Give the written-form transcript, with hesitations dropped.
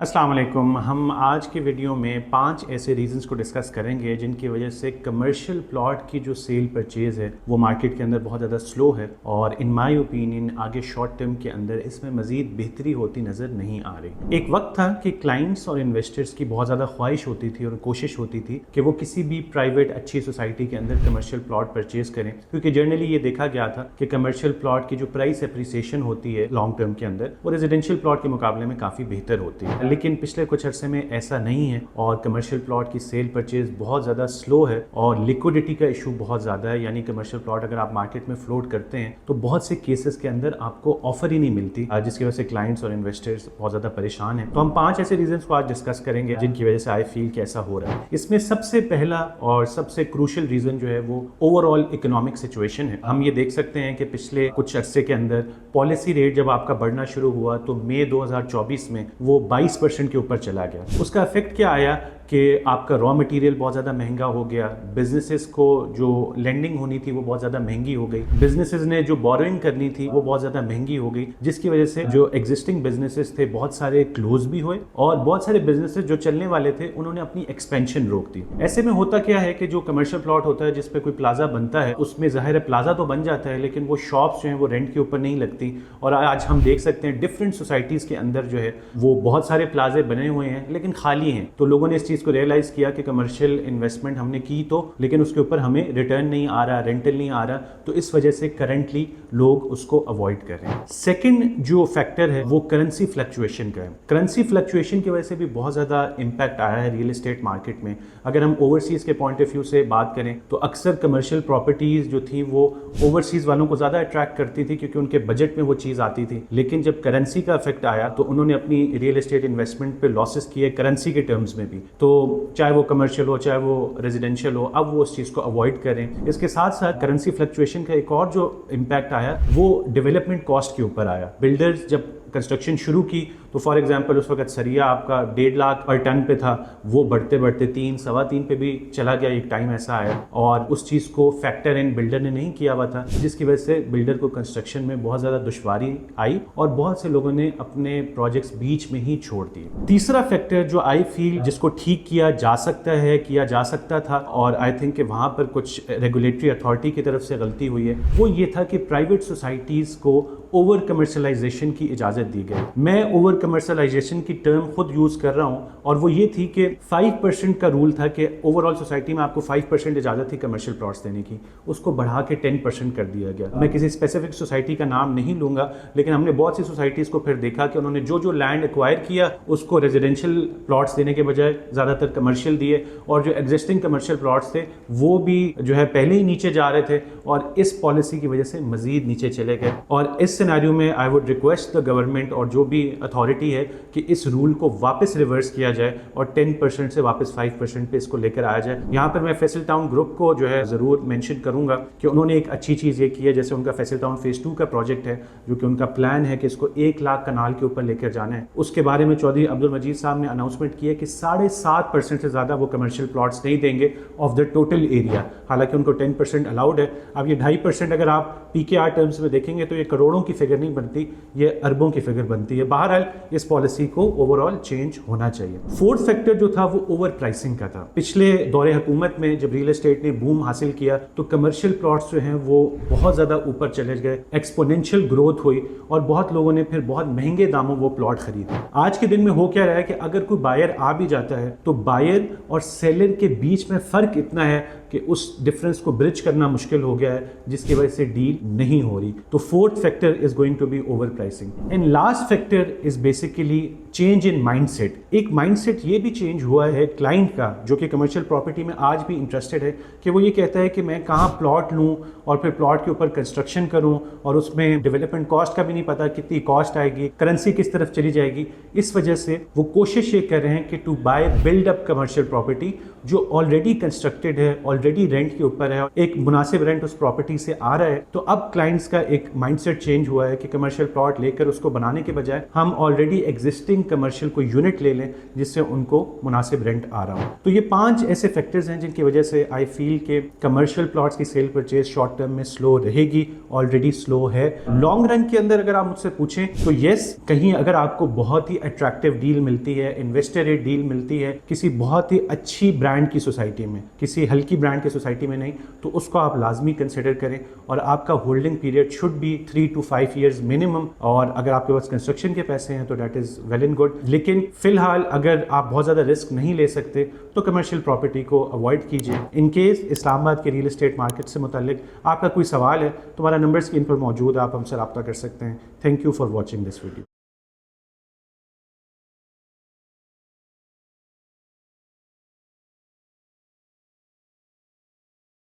अस्सलाम वालेकुम। हम आज की वीडियो में 5 ऐसे रीज़न्स को डिस्कस करेंगे जिनकी वजह से कमर्शियल प्लॉट की जो सेल परचेज़ है वो मार्केट के अंदर बहुत ज़्यादा स्लो है और इन माय ओपिनियन आगे शॉर्ट टर्म के अंदर इसमें मज़ीद बेहतरी होती नज़र नहीं आ रही। एक वक्त था कि क्लाइंट्स और इन्वेस्टर्स की बहुत ज़्यादा ख्वाहिश होती थी और कोशिश होती थी कि वो किसी भी प्राइवेट अच्छी सोसाइटी के अंदर कमर्शियल प्लॉट परचेज़ करें, क्योंकि जनरली ये देखा गया था कि कमर्शियल प्लॉट की जो प्राइस एप्रिसिएशन होती है लॉन्ग टर्म के अंदर वो रेजिडेंशियल प्लॉट के मुकाबले में काफ़ी बेहतर होती है। लेकिन पिछले कुछ अरसे में ऐसा नहीं है और कमर्शियल प्लॉट की सेल परचेज बहुत ज़्यादा स्लो है और लिक्विडिटी का इशू बहुत ज़्यादा है। यानी कमर्शियल प्लॉट अगर आप मार्केट में फ्लोट करते हैं तो बहुत से केसेस के अंदर आपको ऑफर ही नहीं मिलती, जिसकी वजह से क्लाइंट्स और इन्वेस्टर्स बहुत ज़्यादा परेशान हैं। तो हम 5 ऐसे रीजंस को आज डिस्कस करेंगे जिनकी वजह से आई फील कि ऐसा हो रहा है। इसमें सबसे पहला और सबसे क्रूशियल रीज़न जो है वो ओवरऑल इकोनॉमिक सिचुएशन है। हम ये देख सकते हैं कि पिछले कुछ अरसे के अंदर पॉलिसी रेट जब आपका बढ़ना शुरू हुआ तो मई 2024 में वो 22% के ऊपर चला गया। उसका इफेक्ट क्या आया कि आपका रॉ मटेरियल बहुत ज़्यादा महंगा हो गया, बिजनेसेस को जो लेंडिंग होनी थी वो बहुत ज़्यादा महंगी हो गई, बिजनेसेस ने जो बोरोइंग करनी थी वो बहुत ज़्यादा महंगी हो गई, जिसकी वजह से जो एग्जिस्टिंग बिजनेसेस थे बहुत सारे क्लोज भी हुए और बहुत सारे बिजनेसेस जो चलने वाले थे उन्होंने अपनी एक्सपेंशन रोक दी। ऐसे में होता क्या है कि जो कमर्शियल प्लॉट होता है जिस पे कोई प्लाजा बनता है उसमें ज़ाहिर है प्लाजा तो बन जाता है लेकिन वो शॉप्स जो हैं वो रेंट के ऊपर नहीं लगती। और आज हम देख सकते हैं डिफरेंट सोसाइटीज़ के अंदर जो है वो बहुत सारे प्लाजे बने हुए हैं लेकिन खाली हैं। तो लोगों ने इस चीज़ को रियलाइज़ किया कि कमर्शियल इन्वेस्टमेंट हमने की तो लेकिन उसके ऊपर हमें रिटर्न नहीं आ रहा, रेंटल नहीं आ रहा, तो इस वजह से करंटली लोग उसको अवॉइड कर रहे हैं। सेकंड जो फैक्टर है वो करेंसी फ्लक्चुएशन का है। करेंसी फ्लक्चुएशन की वजह से भी बहुत ज़्यादा इम्पैक्ट आया है रियल एस्टेट मार्केट में। अगर हम ओवरसीज़ के पॉइंट ऑफ व्यू से बात करें तो अक्सर कमर्शियल प्रॉपर्टीज़ जो थी वो ओवरसीज़ वालों को ज़्यादा अट्रैक्ट करती थी क्योंकि उनके बजट में वो चीज़ आती थी। लेकिन जब करेंसी का इफेक्ट आया तो उन्होंने अपनी रियल एस्टेट इन्वेस्टमेंट पे लॉसेस किए करेंसी के टर्म्स में भी। तो चाहे वो कमर्शियल हो चाहे वो रेजिडेंशियल हो, अब वो उस चीज़ को अवॉइड करें। इसके साथ साथ करेंसी फ्लक्चुएशन का एक और जो इम्पैक्ट आया वो डेवलपमेंट कॉस्ट के ऊपर आया। बिल्डर्स जब कंस्ट्रक्शन शुरू की तो फॉर एग्जांपल उस वक्त सरिया आपका 1.5 लाख पर टन पे था, वो बढ़ते बढ़ते 3, सवा 3 पे भी चला गया। एक टाइम ऐसा आया और उस चीज़ को फैक्टर इन बिल्डर ने नहीं किया हुआ था, जिसकी वजह से बिल्डर को कंस्ट्रक्शन में बहुत ज़्यादा दुश्वारी आई और बहुत से लोगों ने अपने प्रोजेक्ट्स बीच में ही छोड़ दिए। तीसरा फैक्टर जो आई फील जिसको ठीक किया जा सकता था और आई थिंक कि वहाँ पर कुछ रेगुलेटरी अथॉरिटी की तरफ से गलती हुई है, वो ये था कि प्राइवेट सोसाइटीज़ को ओवर कमर्शलाइजेशन की इजाज़त दी गई। मैं ओवर कमर्शलाइजेशन की टर्म खुद यूज़ कर रहा हूँ और वो ये थी कि 5% का रूल था कि ओवरऑल सोसाइटी में आपको 5% इजाज़त थी कमर्शियल प्लॉट्स देने की, उसको बढ़ा के 10% कर दिया गया। मैं किसी स्पेसिफिक सोसाइटी का नाम नहीं लूँगा लेकिन हमने बहुत सी सोसाइटीज़ को फिर देखा कि उन्होंने जो लैंड एक्वायर किया उसको रेजिडेंशियल प्लॉट्स देने के बजाय ज़्यादातर कमर्शियल दिए और जो एग्जिस्टिंग कमर्शियल प्लॉट्स थे वो भी जो है पहले ही नीचे जा रहे थे और इस पॉलिसी की वजह से मज़ीद नीचे चले गए। और इस सिनेरियो में I would request the government और जो भी अथॉरिटी है कि इस रूल को वापस रिवर्स किया जाए और 10% से वापस 5% पे इसको लेकर आया जाए। यहाँ पर मैं फैसल टाउन ग्रुप को जो है ज़रूर मेंशन करूँगा कि उन्होंने एक अच्छी चीज़ ये की है, जैसे उनका फैसल टाउन फेज़ 2 का प्रोजेक्ट है जो कि उनका प्लान है कि इसको 1 लाख कनाल के ऊपर लेकर जाना है। उसके बारे में चौधरी अब्दुल मजीद साहब ने अनाउंसमेंट की है कि 7.5% से ज़्यादा वो कमर्शियल प्लॉट्स नहीं देंगे ऑफ द टोटल एरिया, हालांकि उनको 10% अलाउड है। अब ये 2.5% अगर आप PKR टर्म्स में देखेंगे तो ये करोड़ों की फिगर नहीं बनती, ये अरबों की फिगर बनती है। बहरहाल इस पॉलिसी को ओवरऑल चेंज होना चाहिए। फोर्थ फैक्टर जो था वो ओवर प्राइसिंग का था। पिछले दौरे हुकूमत में जब रियल एस्टेट ने बूम हासिल किया तो कमर्शियल प्लॉट्स जो हैं वो बहुत ज़्यादा ऊपर चले गए, एक्सपोनेंशियल ग्रोथ हुई और बहुत लोगों ने फिर बहुत महंगे दामों वो प्लॉट खरीदे। आज के दिन में हो क्या रहा है कि अगर कोई बायर आ भी जाता है तो बायर और सेलर के बीच में फ़र्क इतना है कि उस डिफरेंस को ब्रिज करना मुश्किल हो गया है, जिसकी वजह से डील नहीं हो रही। तो fourth factor is going to be over pricing. And last factor is basically change in mindset. एक माइंडसेट ये भी चेंज हुआ है क्लाइंट का जो कि कमर्शियल प्रॉपर्टी में आज भी इंटरेस्टेड है कि वो ये कहता है कि मैं कहाँ प्लॉट लूँ और फिर प्लॉट के ऊपर कंस्ट्रक्शन करूँ और उसमें डेवलपमेंट कॉस्ट का भी नहीं पता कितनी कॉस्ट आएगी, करेंसी किस तरफ चली जाएगी। इस वजह से वो कोशिश ये कर रहे हैं कि to buy build up commercial property जो ऑलरेडी कंस्ट्रक्टेड है, ऑलरेडी रेंट के ऊपर है, एक मुनासिब रेंट उस प्रॉपर्टी से आ रहा है। तो अब क्लाइंट्स का एक माइंडसेट चेंज हुआ है कि कमर्शियल प्लॉट लेकर उसको बनाने के बजाय हम ऑलरेडी एग्जिस्टिंग کمرشل کوئی یونٹ لے لیں جس سے ان کو مناسب رینٹ آ رہا ہو. تو یہ 5 ایسے فیکٹرز ہیں جن کی وجہ سے آئی فیل کہ کمرشل پلاٹس کی سیل پرچیز شارٹ ٹرم میں سلو رہے گی, آلریڈی سلو ہے. لانگ رن کے اندر اگر آپ مجھ سے پوچھیں تو یس, کہیں اگر آپ کو بہت ہی اٹریکٹیو ڈیل ملتی ہے, انویسٹر ریٹ ڈیل ملتی ہے کسی بہت ہی اچھی برانڈ کی سوسائٹی میں, کسی ہلکی برانڈ کی سوسائٹی میں نہیں, تو اس کو آپ لازمی کنسیڈر کریں. اور آپ کا holding period should be 3 to 5 years minimum, اور اگر آپ کے پاس کنسٹرکشن کے پیسے ہیں تو that is well and good. لیکن فی الحال اگر آپ بہت زیادہ رسک نہیں لے سکتے تو کمرشل پراپرٹی کو اوائڈ کیجیے. ان کیس اسلام آباد کے ریئل اسٹیٹ مارکیٹ سے متعلق آپ کا کوئی سوال ہے تو ہمارا نمبر اسکرین پر موجود ہے, آپ ہم سے رابطہ کر سکتے ہیں. Thank you for watching this video.